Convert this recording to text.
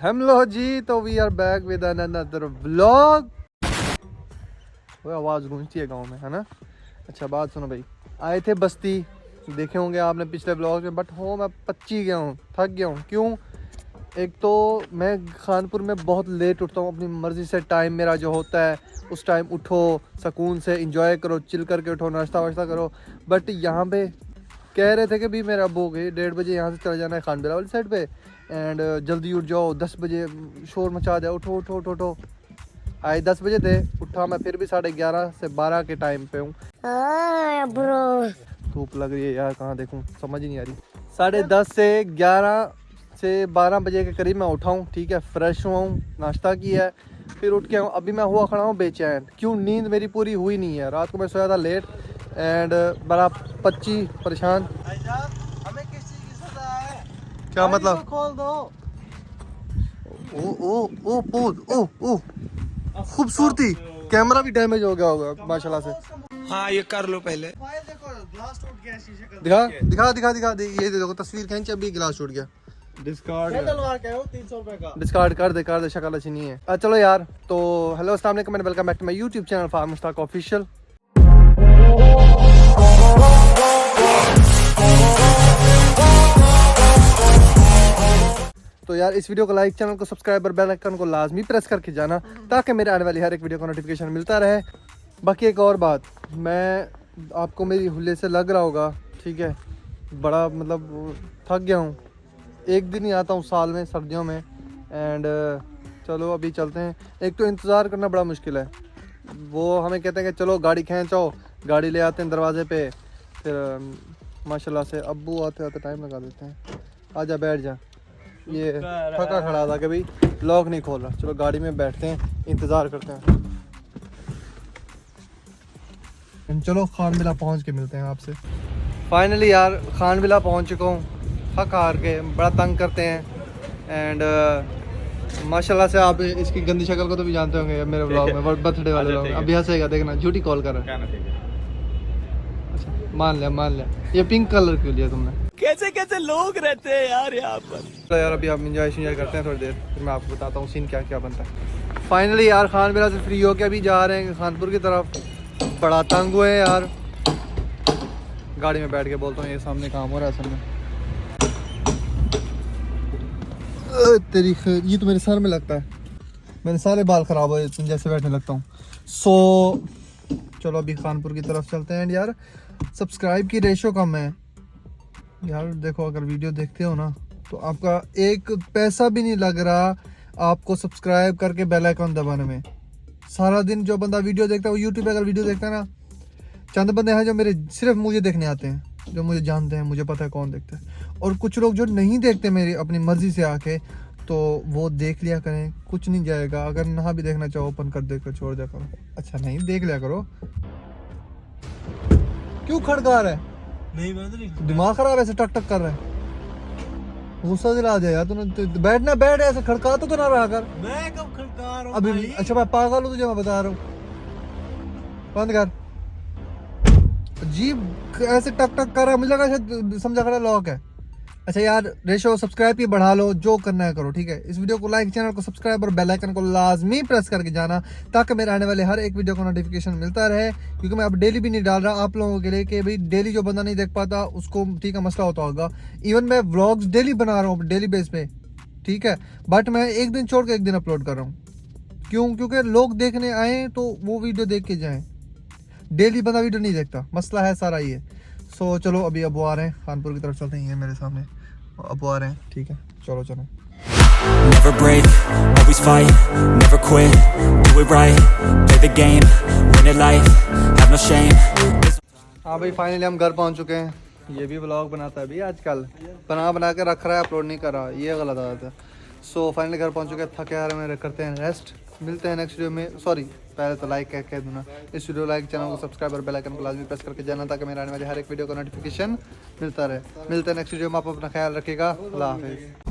Hello जी, तो we are back with another vlog. वो आवाज़ गूंजती है गांव में, है ना। अच्छा बात सुनो भाई, आए थे बस्ती, देखे होंगे आपने पिछले ब्लॉग में, बट हो मैं पच्ची गया हूँ, थक गया हूँ। क्यों? एक तो मैं खानपुर में बहुत लेट उठता हूँ, अपनी मर्ज़ी से। टाइम मेरा जो होता है उस टाइम उठो, सुकून से इंजॉय करो, चिल करके उठो, नाश्ता वाश्ता करो। बट यहाँ पे कह रहे थे कि भी मेरा अब्बू गई 1:30 बजे यहाँ से चले जाना है खानपुर वाली साइड पे, एंड जल्दी उठ जाओ, 10 बजे शोर मचा दे, उठो उठो उठो उठो। आए 10 बजे थे, उठा मैं फिर भी 11:30 से 12 के टाइम पे हूँ। धूप लग रही है यार, कहाँ देखूँ समझ ही नहीं आ रही। 10:30 से 11 से 12 बजे के करीब मैं उठा हूँ, ठीक है। फ्रेश हुआ हूँ, नाश्ता किया है, फिर उठ के आऊँ। अभी मैं हुआ खड़ा हूँ बेचैन। क्यों? नींद मेरी पूरी हुई नहीं है। रात को मैं सोया था लेट, एंड बड़ा पच्ची परेशान। हमें किस चीज की सजा है? क्या मतलब? खोल दो। ओ ओ ओ पोज ओ ओ खूबसूरती। कैमरा भी डैमेज हो गया होगा माशाल्लाह से। हाँ ये कर लो पहले। देखो ग्लास टूट गया, शीशे का। दिखा दे, ये देखो तस्वीर खींच, अभी गिलास टूट गया। डिस्कार्ड डलवार क्या हो 300 रुपए का। डिस्कार्ड कर दे, शक्ल अच्छी नहीं है। चलो यार, तो हेलो अस्सलाम वालेकुम and welcome back to my YouTube channel farm Mushtaq official. तो यार इस वीडियो को लाइक, चैनल को सब्सक्राइब और बेल आइकन को लाजमी प्रेस करके जाना, ताकि मेरे आने वाली हर एक वीडियो का नोटिफिकेशन मिलता रहे। बाकी एक और बात, मैं आपको मेरी हुल्ले से लग रहा होगा, ठीक है, बड़ा मतलब थक गया हूँ। एक दिन ही आता हूँ साल में, सर्दियों में। एंड चलो अभी चलते हैं। एक तो इंतज़ार करना बड़ा मुश्किल है। वो हमें कहते हैं कि चलो गाड़ी खींचो, गाड़ी ले आते हैं दरवाजे पे, फिर माशाल्लाह से अब्बू आते आते टाइम लगा देते हैं। आजा बैठ जा। ये थका खड़ा था कि भाई लॉक नहीं खोल रहा। चलो गाड़ी में बैठते हैं, इंतज़ार करते हैं। चलो खान विला पहुँच के मिलते हैं आपसे। फाइनली यार खान विला पहुँच चुका हूँ, थक हार के, बड़ा तंग करते हैं। एंड माशाल्लाह से आप इसकी गंदी शक्ल को तो भी जानते होंगे मेरे ब्लॉग में, बर्थडे वाले ब्लॉग में। अभी हंसेगा, देखना झूठी कॉल कर रहा है। अच्छा मान लिया। ये पिंक कलर क्यों लिया तुमने? कैसे कैसे लोग रहते हैं यार यहाँ पर। तो यार अभी आप इंजॉय करते हैं थोड़ी देर, फिर मैं आपको बताता हूँ सीन क्या क्या बनता है। फाइनली यार खान विला से फ्री होके अभी जा रहे हैं खानपुर की तरफ। बड़ा तंग हुए हैं यार, गाड़ी में बैठ के बोलता हूँ ये सामने काम हो रहा है असल में। तेरी खैर, ये तो मेरे सर में लगता है, मेरे सारे बाल ख़राब हो जाते हैं जैसे बैठने लगता हूँ। सो चलो अभी खानपुर की तरफ चलते हैं। एंड यार सब्सक्राइब की रेशो कम है यार। देखो अगर वीडियो देखते हो ना, तो आपका एक पैसा भी नहीं लग रहा आपको सब्सक्राइब करके बेल आइकन दबाने में। सारा दिन जो बंदा वीडियो देखता है, वो यूट्यूब पे अगर वीडियो देखता है ना, चंद बंदे हैं जो मेरे सिर्फ मुझे देखने आते हैं, जो मुझे जानते हैं, मुझे पता है कौन देखता है। और कुछ लोग जो नहीं देखते मेरी अपनी मर्जी से आके, तो वो देख लिया करें, कुछ नहीं जाएगा। अगर ना भी देखना चाहो ओपन कर देकर छोड़ दिया करो। अच्छा नहीं देख लिया करो। क्यों खड़का रहा है? नहीं दिमाग खराब ऐसे टक टक कर रहा है? गुस्सा दिला दिया यार तूने। तो बैठना, बैठ ऐसे खड़का तो ना रहा कर। मैं कब खड़का रहा हूँ अभी भाई? अच्छा मैं पागल हूँ तुझे मैं बता रहा हूँ। बंद कर। अजीब ऐसे टक टक कर रहा है, मुझे लगा शायद समझा खड़ा लॉक है। अच्छा यार रेशो सब्सक्राइब भी बढ़ा लो, जो करना है करो, ठीक है। इस वीडियो को लाइक, चैनल को सब्सक्राइब और बेल आइकन को लाजमी प्रेस करके जाना, ताकि मेरे आने वाले हर एक वीडियो को नोटिफिकेशन मिलता रहे। क्योंकि मैं अब डेली भी नहीं डाल रहा आप लोगों के लिए, कि भाई डेली जो बंदा नहीं देख पाता उसको ठीक है मसला होता होगा। इवन मैं व्लॉग्स डेली बना रहा हूँ, डेली बेस पे, ठीक है। बट मैं एक दिन छोड़ के एक दिन अपलोड कर रहा हूँ। क्यों? क्योंकि लोग देखने आए तो वो वीडियो देख के जाएँ। डेली बंदा वीडियो नहीं देखता, मसला है सारा ये। सो चलो अभी अब वो आ रहे हैं, खानपुर की तरफ चलते हैं। ये मेरे सामने अब वो आ रहे हैं, ठीक है। चलो Never break, always fight, never quit, do it right, play the game, win it life, have no shame. हाँ भाई फाइनली हम घर पहुंच चुके हैं। ये भी व्लॉग बनाता है अभी आजकल, बना के रख रहा है, अपलोड नहीं कर रहा, ये गलत आदत है। सो फाइनली घर पहुंच चुके हैं, थके हारे में करते हैं रेस्ट। मिलते हैं नेक्स्ट वीडियो में। सॉरी पहले तो लाइक कह दूँ ना, इस वीडियो लाइक, चैनल को सब्सक्राइब और बेल आइकन को लाजमी प्रेस करके जाना, ताकि मेरे आने वाले हर एक वीडियो का नोटिफिकेशन मिलता रहे। मिलते हैं नेक्स्ट वीडियो में। आप अपना ख्याल रखिएगा। अल्लाह हाफिज़।